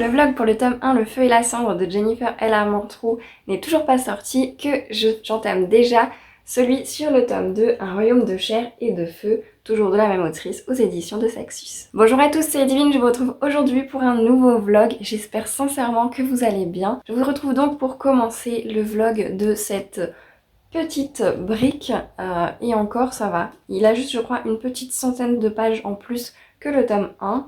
Le vlog pour le tome 1, Le feu et la cendre de Jennifer L. Armentrout n'est toujours pas sorti, que j'entame déjà celui sur le tome 2, Un royaume de chair et de feu, toujours de la même autrice, aux éditions de Saxus. Bonjour à tous, c'est Divine, je vous retrouve aujourd'hui pour un nouveau vlog. J'espère sincèrement que vous allez bien. Je vous retrouve donc pour commencer le vlog de cette petite brique, et encore ça va. Il a juste, je crois, une petite centaine de pages en plus que le tome 1.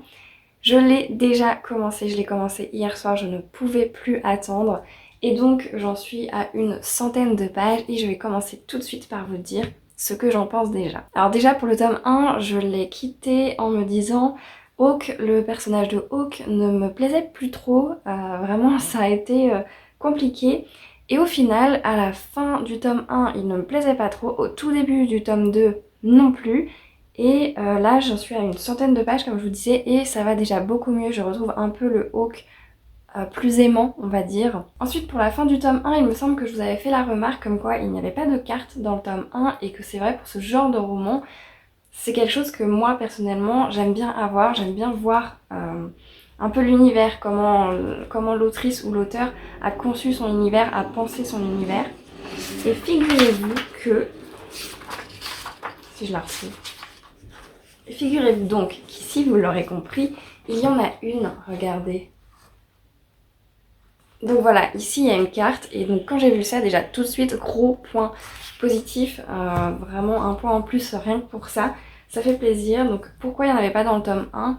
Je l'ai déjà commencé, je l'ai commencé hier soir, je ne pouvais plus attendre. Et donc j'en suis à une centaine de pages et je vais commencer tout de suite par vous dire ce que j'en pense déjà. Alors déjà pour le tome 1, je l'ai quitté en me disant Hawk, le personnage de Hawk ne me plaisait plus trop, vraiment ça a été compliqué. Et au final, à la fin du tome 1, il ne me plaisait pas trop, au tout début du tome 2 non plus. Et là j'en suis à une centaine de pages comme je vous disais et ça va déjà beaucoup mieux, je retrouve un peu le Hawk plus aimant on va dire. Ensuite pour la fin du tome 1 il me semble que je vous avais fait la remarque comme quoi il n'y avait pas de carte dans le tome 1 et que c'est vrai pour ce genre de roman c'est quelque chose que moi personnellement j'aime bien avoir, j'aime bien voir un peu l'univers, comment l'autrice ou l'auteur a conçu son univers, a pensé son univers. Et figurez-vous que, si je la retrouve, figurez-vous donc qu'ici, vous l'aurez compris, il y en a une, regardez. Donc voilà, ici il y a une carte et donc quand j'ai vu ça, déjà tout de suite, gros point positif, vraiment un point en plus rien que pour ça, ça fait plaisir. Donc pourquoi il n'y en avait pas dans le tome 1,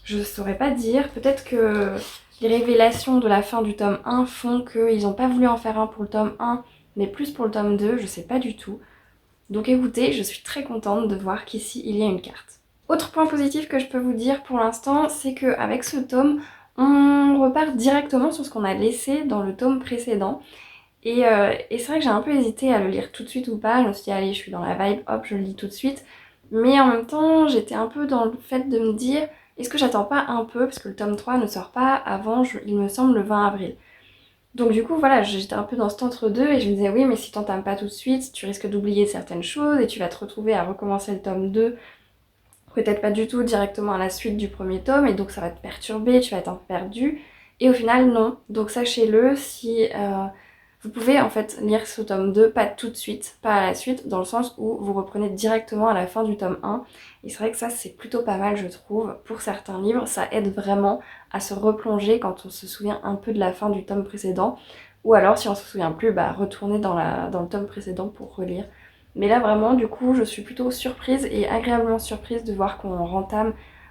je ne saurais pas dire, peut-être que les révélations de la fin du tome 1 font qu'ils n'ont pas voulu en faire un pour le tome 1, mais plus pour le tome 2, je sais pas du tout. Donc écoutez, je suis très contente de voir qu'ici il y a une carte. Autre point positif que je peux vous dire pour l'instant, c'est qu'avec ce tome, on repart directement sur ce qu'on a laissé dans le tome précédent. Et c'est vrai que j'ai un peu hésité à le lire tout de suite ou pas. Je me suis dit, allez, je suis dans la vibe, hop, je le lis tout de suite. Mais en même temps, j'étais un peu dans le fait de me dire, est-ce que j'attends pas un peu, parce que le tome 3 ne sort pas avant, il me semble, le 20 avril. Donc du coup, voilà, j'étais un peu dans cet entre-deux et je me disais, oui, mais si t'entames pas tout de suite, tu risques d'oublier certaines choses et tu vas te retrouver à recommencer le tome 2 peut-être pas du tout directement à la suite du premier tome et donc ça va te perturber, tu vas être un peu perdu. Et au final non, donc sachez-le, si vous pouvez en fait lire ce tome 2 pas tout de suite, pas à la suite, dans le sens où vous reprenez directement à la fin du tome 1. Et c'est vrai que ça c'est plutôt pas mal je trouve, pour certains livres, ça aide vraiment à se replonger quand on se souvient un peu de la fin du tome précédent. Ou alors si on se souvient plus, bah retourner dans le tome précédent pour relire. Mais là vraiment du coup je suis plutôt surprise et agréablement surprise de voir qu'on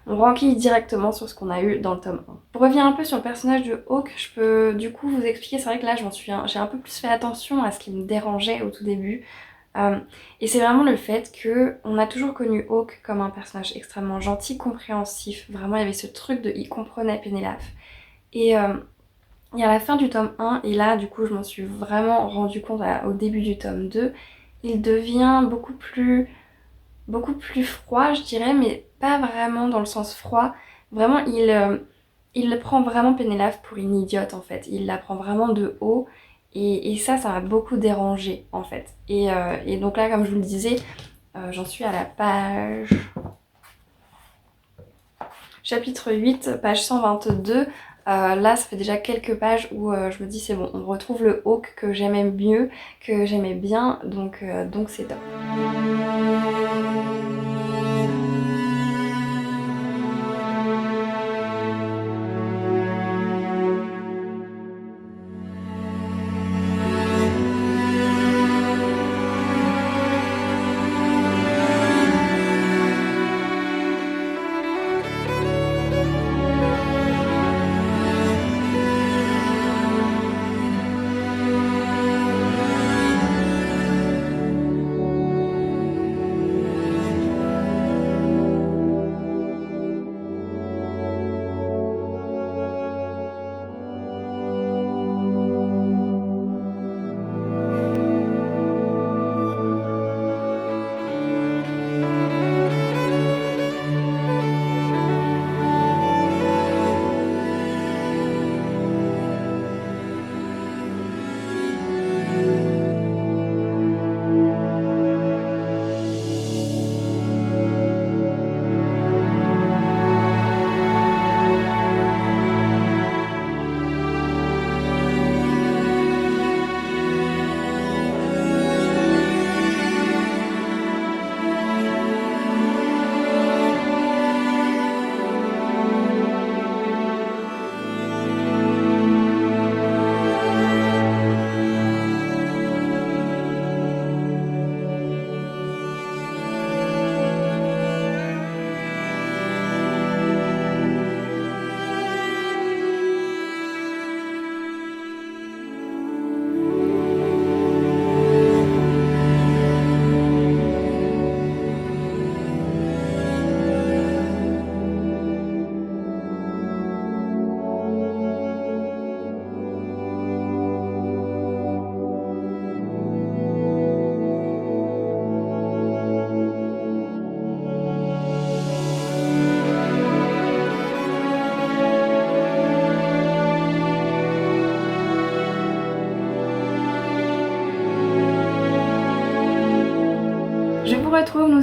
renquille directement sur ce qu'on a eu dans le tome 1. Pour revenir un peu sur le personnage de Hawk, je peux du coup vous expliquer, c'est vrai que là j'ai un peu plus fait attention à ce qui me dérangeait au tout début. Et c'est vraiment le fait qu'on a toujours connu Hawk comme un personnage extrêmement gentil, compréhensif. Vraiment il y avait ce truc de il comprenait Pénélope. Et à la fin du tome 1, et là du coup je m'en suis vraiment rendu compte au début du tome 2, il devient beaucoup plus froid, je dirais, mais pas vraiment dans le sens froid. Vraiment, il le prend vraiment Pénélope pour une idiote, en fait. Il la prend vraiment de haut. Et ça m'a beaucoup dérangé en fait. Et donc là, comme je vous le disais, j'en suis à la page... Chapitre 8, page 122. Là, ça fait déjà quelques pages où je me dis c'est bon, on retrouve le Hawk que j'aimais mieux, que j'aimais bien, donc c'est top.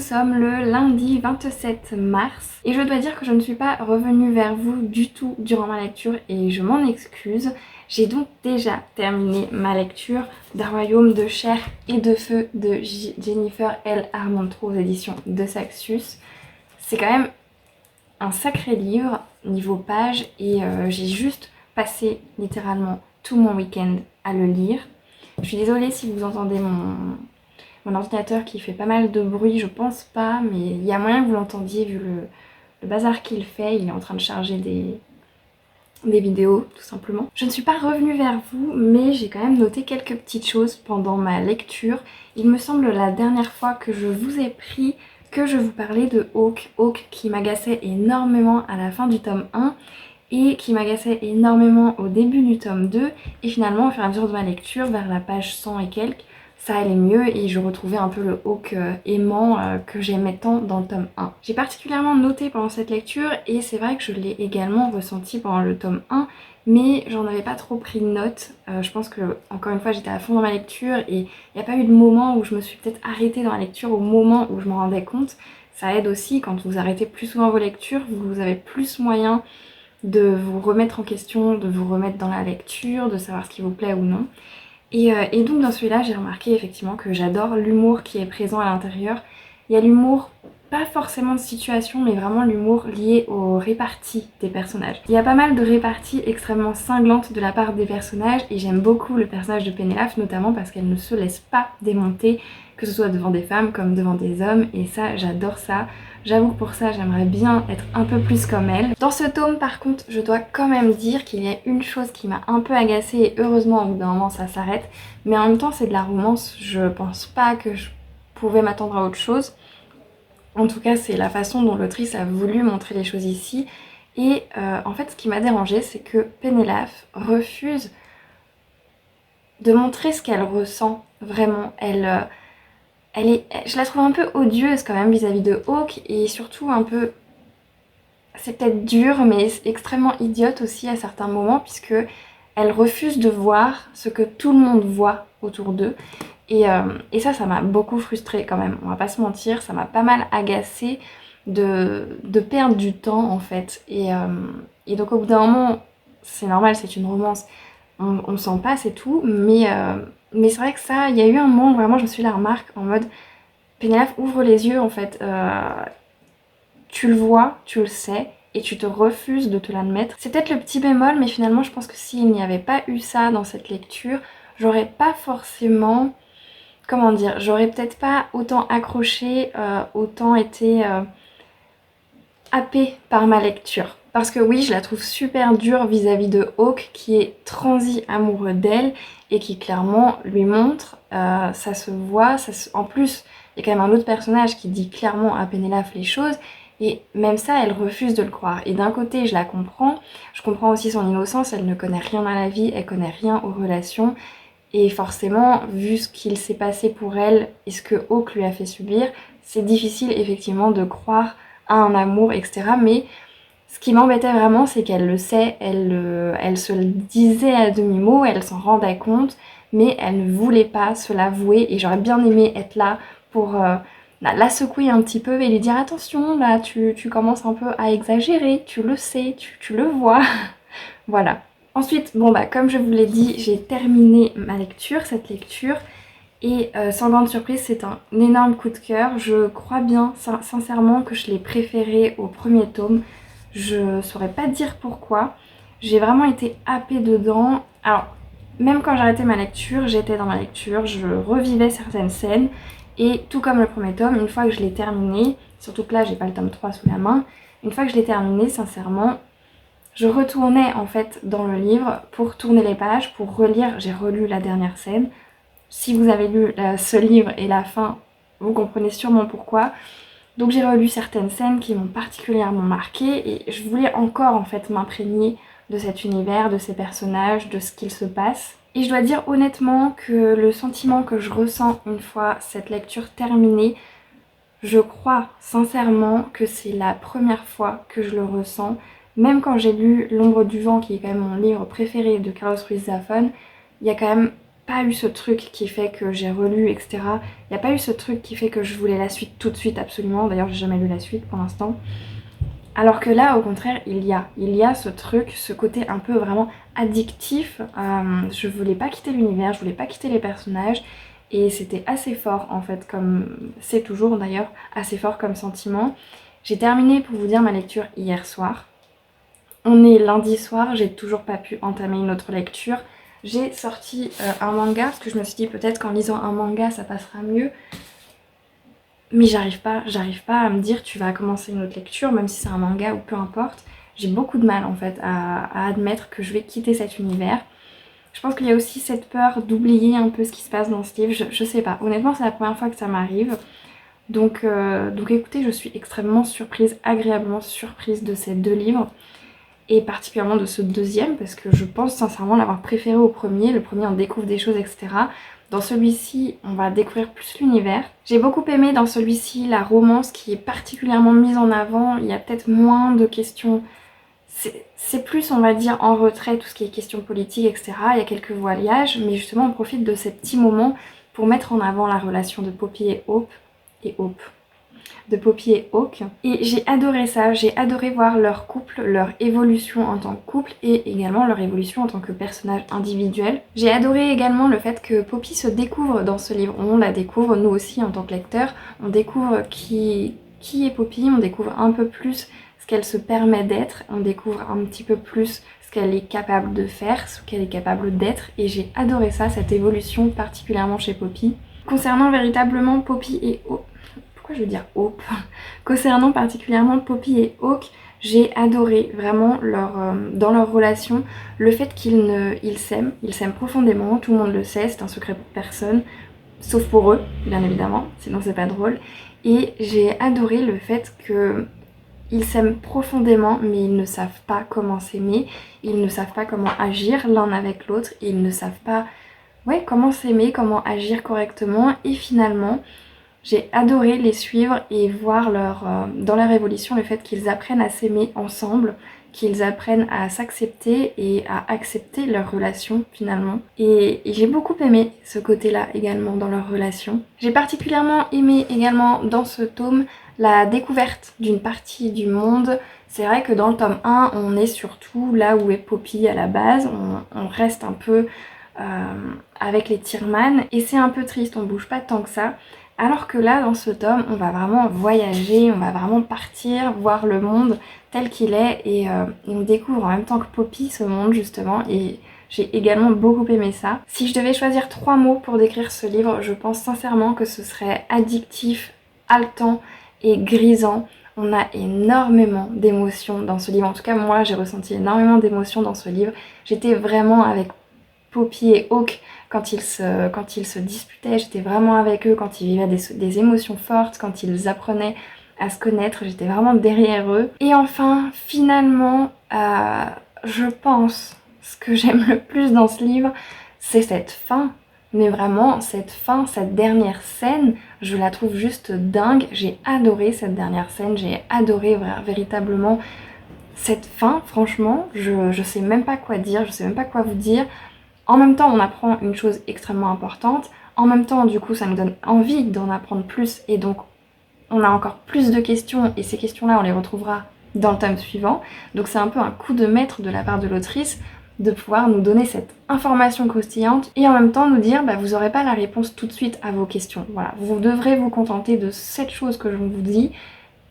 sommes le lundi 27 mars et je dois dire que je ne suis pas revenue vers vous du tout durant ma lecture et je m'en excuse. J'ai donc déjà terminé ma lecture d'un royaume de chair et de feu de Jennifer L. Armentrout aux éditions de Saxus. C'est quand même un sacré livre niveau page et j'ai juste passé littéralement tout mon week-end à le lire. Je suis désolée si vous entendez mon ordinateur qui fait pas mal de bruit, je pense pas, mais il y a moyen que vous l'entendiez vu le bazar qu'il fait. Il est en train de charger des vidéos tout simplement. Je ne suis pas revenue vers vous, mais j'ai quand même noté quelques petites choses pendant ma lecture. Il me semble la dernière fois que je vous ai pris que je vous parlais de Hawke. Hawke qui m'agaçait énormément à la fin du tome 1 et qui m'agaçait énormément au début du tome 2 et finalement au fur et à mesure de ma lecture vers la page 100 et quelques ça allait mieux et je retrouvais un peu le Hawke aimant que j'aimais tant dans le tome 1. J'ai particulièrement noté pendant cette lecture et c'est vrai que je l'ai également ressenti pendant le tome 1 mais j'en avais pas trop pris de note. Je pense que encore une fois j'étais à fond dans ma lecture et il n'y a pas eu de moment où je me suis peut-être arrêtée dans la lecture au moment où je m'en rendais compte. Ça aide aussi quand vous arrêtez plus souvent vos lectures, vous avez plus moyen de vous remettre en question, de vous remettre dans la lecture, de savoir ce qui vous plaît ou non. Et donc dans celui-là, j'ai remarqué effectivement que j'adore l'humour qui est présent à l'intérieur. Il y a l'humour, pas forcément de situation, mais vraiment l'humour lié aux réparties des personnages. Il y a pas mal de réparties extrêmement cinglantes de la part des personnages et j'aime beaucoup le personnage de Pénélope, notamment parce qu'elle ne se laisse pas démonter, que ce soit devant des femmes comme devant des hommes, et ça, j'adore ça. J'avoue que pour ça, j'aimerais bien être un peu plus comme elle. Dans ce tome, par contre, je dois quand même dire qu'il y a une chose qui m'a un peu agacée et heureusement, au bout d'un moment, ça s'arrête. Mais en même temps, c'est de la romance. Je pense pas que je pouvais m'attendre à autre chose. En tout cas, c'est la façon dont l'autrice a voulu montrer les choses ici. Et en fait, ce qui m'a dérangée, c'est que Pénélope refuse de montrer ce qu'elle ressent vraiment. Je la trouve un peu odieuse quand même vis-à-vis de Hawke et surtout un peu, c'est peut-être dur mais extrêmement idiote aussi à certains moments puisque elle refuse de voir ce que tout le monde voit autour d'eux et ça m'a beaucoup frustrée quand même, on va pas se mentir, ça m'a pas mal agacée de perdre du temps en fait et donc au bout d'un moment, c'est normal, c'est une romance, on s'en passe et tout, mais c'est vrai que ça, il y a eu un moment où vraiment je me suis fait la remarque en mode Pénélope ouvre les yeux en fait, tu le vois, tu le sais et tu te refuses de te l'admettre. C'est peut-être le petit bémol mais finalement je pense que s'il n'y avait pas eu ça dans cette lecture, j'aurais pas forcément, comment dire, j'aurais peut-être pas autant accroché, autant été happée par ma lecture. Parce que oui, je la trouve super dure vis-à-vis de Hawke qui est transi amoureux d'elle et qui clairement lui montre, ça se voit, en plus il y a quand même un autre personnage qui dit clairement à Pénélope les choses et même ça elle refuse de le croire. Et d'un côté je la comprends, je comprends aussi son innocence, elle ne connaît rien à la vie, elle connaît rien aux relations et forcément vu ce qu'il s'est passé pour elle et ce que Hawke lui a fait subir, c'est difficile effectivement de croire à un amour etc. Mais ce qui m'embêtait vraiment, c'est qu'elle le sait, elle se le disait à demi-mot, elle s'en rendait compte, mais elle ne voulait pas se l'avouer et j'aurais bien aimé être là pour la secouer un petit peu et lui dire attention, là tu commences un peu à exagérer, tu le sais, tu le vois, voilà. Ensuite, bon bah comme je vous l'ai dit, j'ai terminé ma lecture, cette lecture, et sans grande surprise, c'est un énorme coup de cœur. Je crois bien, sincèrement, que je l'ai préféré au premier tome. Je saurais pas dire pourquoi. J'ai vraiment été happée dedans. Alors, même quand j'arrêtais ma lecture, j'étais dans ma lecture, je revivais certaines scènes. Et tout comme le premier tome, une fois que je l'ai terminé, surtout que là j'ai pas le tome 3 sous la main, une fois que je l'ai terminé, sincèrement, je retournais en fait dans le livre pour tourner les pages, pour relire, j'ai relu la dernière scène. Si vous avez lu ce livre et la fin, vous comprenez sûrement pourquoi. Donc j'ai relu certaines scènes qui m'ont particulièrement marquée et je voulais encore en fait m'imprégner de cet univers, de ces personnages, de ce qu'il se passe. Et je dois dire honnêtement que le sentiment que je ressens une fois cette lecture terminée, je crois sincèrement que c'est la première fois que je le ressens. Même quand j'ai lu L'ombre du vent, qui est quand même mon livre préféré de Carlos Ruiz Zafón, il y a quand même pas eu ce truc qui fait que j'ai relu, etc. Il n'y a pas eu ce truc qui fait que je voulais la suite tout de suite absolument. D'ailleurs, j'ai jamais lu la suite pour l'instant. Alors que là, au contraire, il y a ce truc, ce côté un peu vraiment addictif. Je voulais pas quitter l'univers, je voulais pas quitter les personnages. Et c'était assez fort en fait, comme c'est toujours d'ailleurs assez fort comme sentiment. J'ai terminé, pour vous dire, ma lecture hier soir. On est lundi soir, j'ai toujours pas pu entamer une autre lecture. J'ai sorti un manga parce que je me suis dit peut-être qu'en lisant un manga ça passera mieux. Mais j'arrive pas à me dire tu vas commencer une autre lecture, même si c'est un manga ou peu importe. J'ai beaucoup de mal en fait à admettre que je vais quitter cet univers. Je pense qu'il y a aussi cette peur d'oublier un peu ce qui se passe dans ce livre. Je sais pas, honnêtement c'est la première fois que ça m'arrive. Donc écoutez, je suis extrêmement surprise, agréablement surprise de ces deux livres. Et particulièrement de ce deuxième, parce que je pense sincèrement l'avoir préféré au premier. Le premier, on découvre des choses, etc. Dans celui-ci, on va découvrir plus l'univers. J'ai beaucoup aimé dans celui-ci la romance qui est particulièrement mise en avant. Il y a peut-être moins de questions. C'est plus, on va dire, en retrait, tout ce qui est questions politiques, etc. Il y a quelques voilillages, mais justement, on profite de ces petits moments pour mettre en avant la relation de Poppy et Hope. De Poppy et Hawke. Et j'ai adoré ça, j'ai adoré voir leur couple, leur évolution en tant que couple et également leur évolution en tant que personnage individuel. J'ai adoré également le fait que Poppy se découvre dans ce livre. On la découvre, nous aussi en tant que lecteurs, on découvre qui est Poppy, on découvre un peu plus ce qu'elle se permet d'être, on découvre un petit peu plus ce qu'elle est capable de faire, ce qu'elle est capable d'être, et j'ai adoré ça, cette évolution particulièrement chez Poppy. Concernant véritablement Poppy et Hawke, pourquoi je veux dire Hope? Concernant particulièrement Poppy et Hawke, j'ai adoré vraiment dans leur relation le fait qu'ils s'aiment profondément, tout le monde le sait, c'est un secret pour personne, sauf pour eux, bien évidemment, sinon c'est pas drôle. Et j'ai adoré le fait qu'ils s'aiment profondément, mais ils ne savent pas comment s'aimer, ils ne savent pas comment agir l'un avec l'autre, ils ne savent pas comment s'aimer, comment agir correctement, et finalement, j'ai adoré les suivre et voir dans leur évolution le fait qu'ils apprennent à s'aimer ensemble, qu'ils apprennent à s'accepter et à accepter leur relation finalement. Et j'ai beaucoup aimé ce côté-là également dans leur relation. J'ai particulièrement aimé également dans ce tome la découverte d'une partie du monde. C'est vrai que dans le tome 1, on est surtout là où est Poppy à la base, on reste un peu avec les Tyrman et c'est un peu triste, on bouge pas tant que ça. Alors que là, dans ce tome, on va vraiment voyager, on va vraiment partir, voir le monde tel qu'il est et on découvre en même temps que Poppy ce monde justement et j'ai également beaucoup aimé ça. Si je devais choisir 3 mots pour décrire ce livre, je pense sincèrement que ce serait addictif, haletant et grisant. On a énormément d'émotions dans ce livre, en tout cas moi j'ai ressenti énormément d'émotions dans ce livre. J'étais vraiment avec Poppy et Hawke quand ils se disputaient, j'étais vraiment avec eux, quand ils vivaient des émotions fortes, quand ils apprenaient à se connaître, j'étais vraiment derrière eux. Et enfin, finalement, je pense, ce que j'aime le plus dans ce livre, c'est cette fin. Mais vraiment, cette fin, cette dernière scène, je la trouve juste dingue. J'ai adoré cette dernière scène, j'ai adoré véritablement cette fin, franchement. Je sais même pas quoi dire, je sais même pas quoi vous dire. En même temps, on apprend une chose extrêmement importante. En même temps, du coup, ça nous donne envie d'en apprendre plus. Et donc, on a encore plus de questions. Et ces questions-là, on les retrouvera dans le tome suivant. Donc, c'est un peu un coup de maître de la part de l'autrice de pouvoir nous donner cette information croustillante et en même temps nous dire vous n'aurez pas la réponse tout de suite à vos questions. Voilà, vous devrez vous contenter de cette chose que je vous dis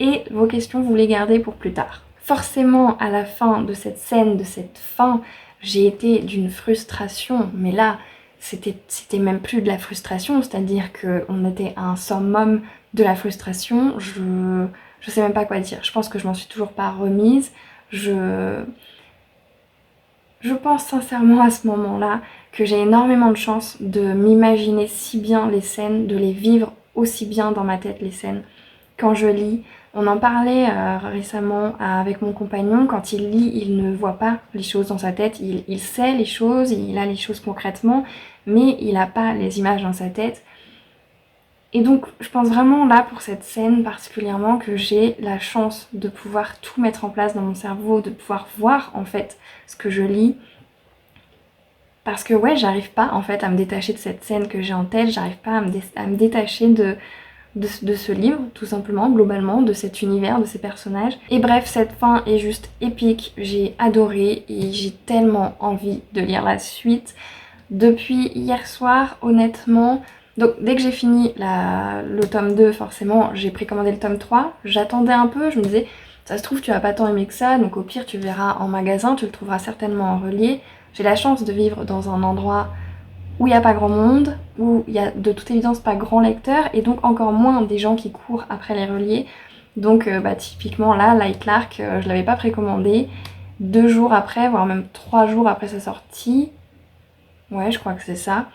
et vos questions, vous les gardez pour plus tard. Forcément, à la fin de cette scène, de cette fin, j'ai été d'une frustration, mais là, c'était même plus de la frustration, c'est-à-dire qu'on était à un summum de la frustration, je sais même pas quoi dire, je pense que je m'en suis toujours pas remise, je pense sincèrement à ce moment-là que j'ai énormément de chance de m'imaginer si bien les scènes, de les vivre aussi bien dans ma tête les scènes quand je lis. On en parlait récemment avec mon compagnon, quand il lit, il ne voit pas les choses dans sa tête, il sait les choses, il a les choses concrètement, mais il n'a pas les images dans sa tête. Et donc je pense vraiment là pour cette scène particulièrement que j'ai la chance de pouvoir tout mettre en place dans mon cerveau, de pouvoir voir en fait ce que je lis. Parce que ouais, j'arrive pas en fait à me détacher de cette scène que j'ai en tête, j'arrive pas à me détacher de ce livre, tout simplement, globalement, de cet univers, de ces personnages. Et bref, cette fin est juste épique, j'ai adoré et j'ai tellement envie de lire la suite. Depuis hier soir, honnêtement, donc dès que j'ai fini le tome 2, forcément, j'ai précommandé le tome 3. J'attendais un peu, je me disais, ça se trouve, tu vas pas tant aimer que ça, donc au pire, tu verras en magasin, tu le trouveras certainement en relié. J'ai la chance de vivre dans un endroit où il n'y a pas grand monde, où il y a de toute évidence pas grand lecteur, et donc encore moins des gens qui courent après les reliés. Donc typiquement là, Light Clark, je l'avais pas précommandé. 2 jours après, voire même 3 jours après sa sortie, ouais je crois que c'est ça,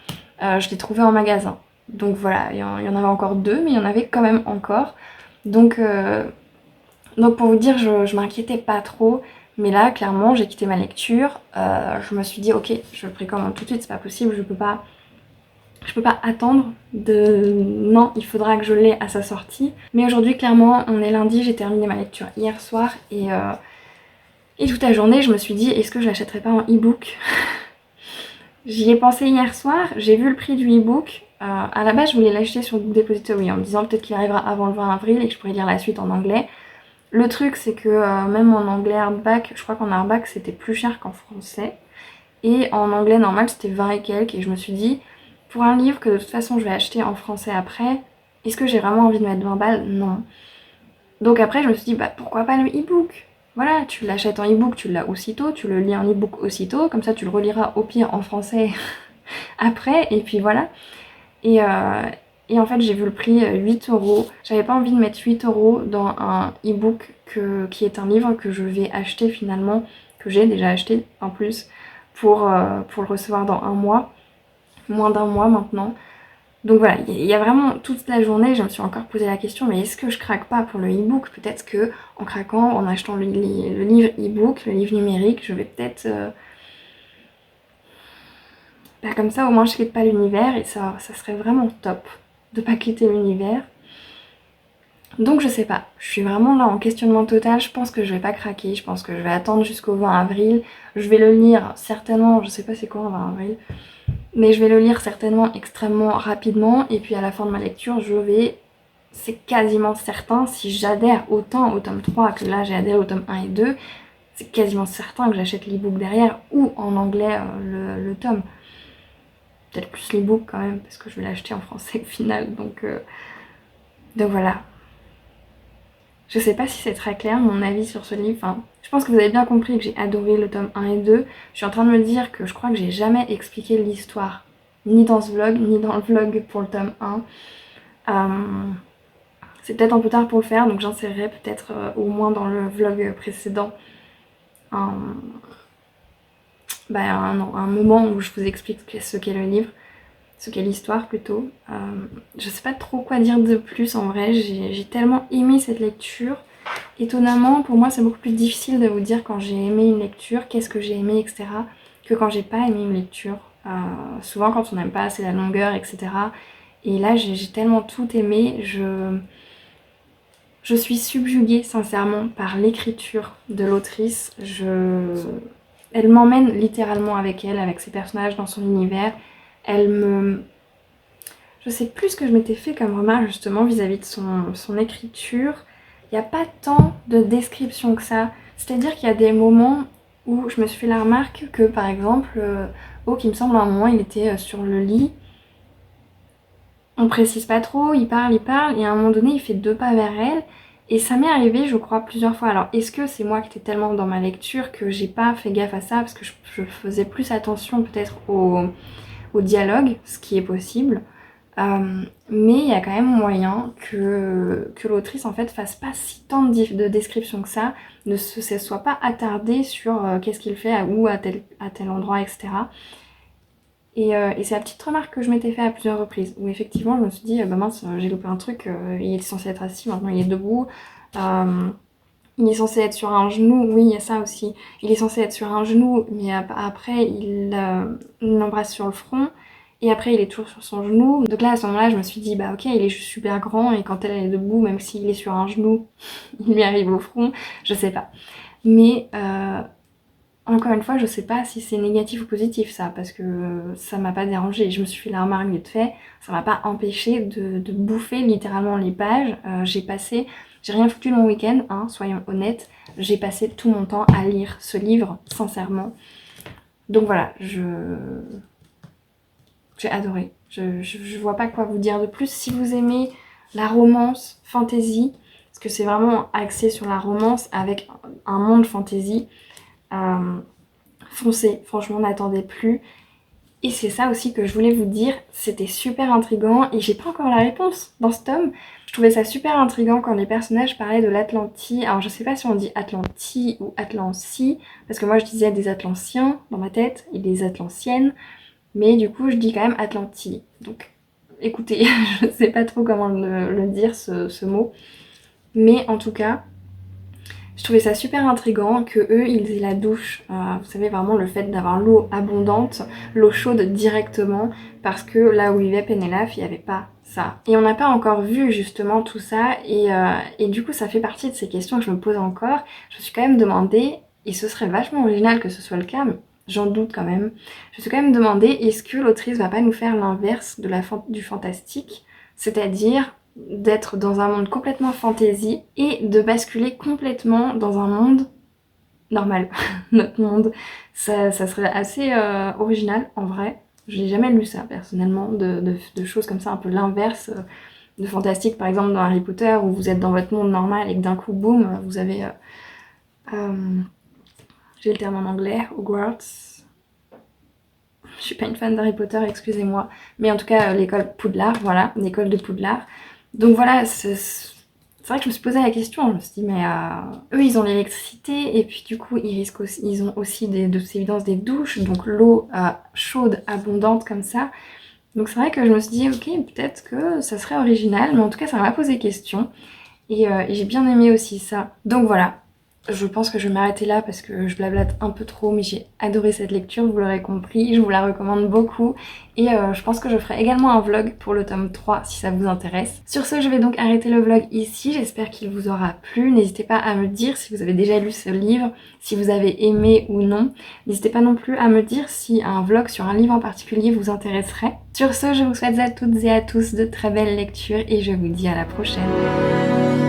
je l'ai trouvé en magasin. Donc voilà, il y en avait encore 2, mais il y en avait quand même encore. Donc pour vous dire, je m'inquiétais pas trop. Mais là, clairement, j'ai quitté ma lecture. Je me suis dit, ok, je le précommande tout de suite, c'est pas possible, je peux pas attendre Non, il faudra que je l'ai à sa sortie. Mais aujourd'hui, clairement, on est lundi, j'ai terminé ma lecture hier soir et toute la journée, je me suis dit, est-ce que je l'achèterais pas en e-book? J'y ai pensé hier soir, j'ai vu le prix du e-book. À la base, je voulais l'acheter sur Book Depository en me disant peut-être qu'il arrivera avant le 20 avril et que je pourrais lire la suite en anglais. Le truc, c'est que même en anglais hardback, je crois qu'en hardback c'était plus cher qu'en français. Et en anglais normal c'était 20 et quelques. Et je me suis dit, pour un livre que de toute façon je vais acheter en français après, est-ce que j'ai vraiment envie de mettre 20 balles? Non. Donc après je me suis dit, bah pourquoi pas le e-book? Voilà, tu l'achètes en e-book, tu l'as aussitôt, tu le lis en e-book aussitôt, comme ça tu le reliras au pire en français après, et puis voilà. Et en fait, j'ai vu le prix 8 euros. J'avais pas envie de mettre 8 euros dans un e-book qui est un livre que je vais acheter finalement, que j'ai déjà acheté en plus, pour le recevoir dans un mois, moins d'un mois maintenant. Donc voilà, il y a vraiment toute la journée, je me suis encore posé la question, mais est-ce que je craque pas pour le e-book? Peut-être que en craquant, en achetant le livre e-book, le livre numérique, je vais peut-être... comme ça, au moins je quitte pas l'univers et ça serait vraiment top de pas quitter l'univers. Donc je sais pas, je suis vraiment là en questionnement total, je pense que je vais pas craquer, je pense que je vais attendre jusqu'au 20 avril. Je vais le lire certainement, je sais pas c'est quoi un 20 avril, mais je vais le lire certainement extrêmement rapidement et puis à la fin de ma lecture, c'est quasiment certain, si j'adhère autant au tome 3 que là j'ai adhéré au tome 1 et 2, c'est quasiment certain que j'achète l'e-book derrière ou en anglais le tome. Peut-être plus l'e-book quand même, parce que je vais l'acheter en français au final, donc voilà. Je sais pas si c'est très clair mon avis sur ce livre, enfin, je pense que vous avez bien compris que j'ai adoré le tome 1 et 2. Je suis en train de me dire que je crois que j'ai jamais expliqué l'histoire, ni dans ce vlog, ni dans le vlog pour le tome 1. C'est peut-être un peu tard pour le faire, donc j'insérerai peut-être au moins dans le vlog précédent un moment où je vous explique ce qu'est le livre, ce qu'est l'histoire plutôt. Je sais pas trop quoi dire de plus en vrai, j'ai tellement aimé cette lecture. Étonnamment, pour moi c'est beaucoup plus difficile de vous dire quand j'ai aimé une lecture, qu'est-ce que j'ai aimé, etc. que quand j'ai pas aimé une lecture. Souvent quand on n'aime pas assez la longueur, etc. Et là j'ai tellement tout aimé, je suis subjuguée sincèrement par l'écriture de l'autrice. Elle m'emmène littéralement avec elle, avec ses personnages dans son univers. Je sais plus ce que je m'étais fait comme remarque justement vis-à-vis de son écriture. Il n'y a pas tant de description que ça. C'est-à-dire qu'il y a des moments où je me suis fait la remarque que par exemple, Hawk, il me semble à un moment il était sur le lit. On précise pas trop, il parle, et à un moment donné il fait 2 pas vers elle. Et ça m'est arrivé, je crois, plusieurs fois. Alors, est-ce que c'est moi qui étais tellement dans ma lecture que j'ai pas fait gaffe à ça parce que je faisais plus attention peut-être au dialogue, ce qui est possible. Mais il y a quand même moyen que l'autrice en fait fasse pas si tant de descriptions que ça, ne se soit pas attardée sur qu'est-ce qu'il fait, où, à tel endroit, etc. Et c'est la petite remarque que je m'étais fait à plusieurs reprises, où effectivement je me suis dit, bah mince, j'ai loupé un truc, il était censé être assis, maintenant il est debout, il est censé être sur un genou, oui il y a ça aussi, il est censé être sur un genou, mais après il l'embrasse sur le front, et après il est toujours sur son genou. Donc là à ce moment-là je me suis dit, bah ok il est juste super grand, et quand elle est debout, même s'il est sur un genou, il lui arrive au front, je sais pas. Mais encore une fois, je sais pas si c'est négatif ou positif ça, parce que ça m'a pas dérangé. Je me suis fait la remarque vite fait, ça m'a pas empêché de bouffer littéralement les pages. J'ai rien foutu de mon week-end, hein, soyons honnêtes. J'ai passé tout mon temps à lire ce livre, sincèrement. Donc voilà, j'ai adoré. Je vois pas quoi vous dire de plus. Si vous aimez la romance, fantasy, parce que c'est vraiment axé sur la romance avec un monde fantasy, foncez, franchement n'attendez plus. Et c'est ça aussi que je voulais vous dire, c'était super intriguant et j'ai pas encore la réponse dans ce tome. Je trouvais ça super intriguant quand les personnages parlaient de l'Atlantie. Alors je sais pas si on dit Atlantie ou Atlantie, parce que moi je disais des Atlantiens dans ma tête et des Atlantiennes, mais du coup je dis quand même Atlantie. Donc écoutez, je sais pas trop comment le dire ce mot, mais en tout cas, je trouvais ça super intriguant que eux ils aient la douche, vous savez vraiment le fait d'avoir l'eau abondante, l'eau chaude directement, parce que là où vivait Pénélope il n'y avait pas ça. Et on n'a pas encore vu justement tout ça et du coup ça fait partie de ces questions que je me pose encore. Je me suis quand même demandé, et ce serait vachement original que ce soit le cas, mais j'en doute quand même, je me suis quand même demandé est-ce que l'autrice va pas nous faire l'inverse du fantastique, c'est-à-dire d'être dans un monde complètement fantasy et de basculer complètement dans un monde normal, notre monde. Ça serait assez original en vrai. J'ai jamais lu ça personnellement, de choses comme ça, un peu l'inverse de fantastique, par exemple dans Harry Potter où vous êtes dans votre monde normal et que d'un coup, boum, vous avez... j'ai le terme en anglais, Hogwarts. Je suis pas une fan d'Harry Potter, excusez-moi. Mais en tout cas, l'école Poudlard, voilà, l'école de Poudlard. Donc voilà, c'est vrai que je me suis posé la question, je me suis dit mais eux ils ont l'électricité et puis du coup ils ont aussi de toute évidence des douches, donc l'eau chaude, abondante comme ça. Donc c'est vrai que je me suis dit ok peut-être que ça serait original, mais en tout cas ça m'a posé question et j'ai bien aimé aussi ça. Donc voilà. Je pense que je vais m'arrêter là parce que je blablate un peu trop, mais j'ai adoré cette lecture, vous l'aurez compris, je vous la recommande beaucoup et je pense que je ferai également un vlog pour le tome 3 si ça vous intéresse. Sur ce, je vais donc arrêter le vlog ici, j'espère qu'il vous aura plu, n'hésitez pas à me dire si vous avez déjà lu ce livre, si vous avez aimé ou non, n'hésitez pas non plus à me dire si un vlog sur un livre en particulier vous intéresserait. Sur ce, je vous souhaite à toutes et à tous de très belles lectures et je vous dis à la prochaine.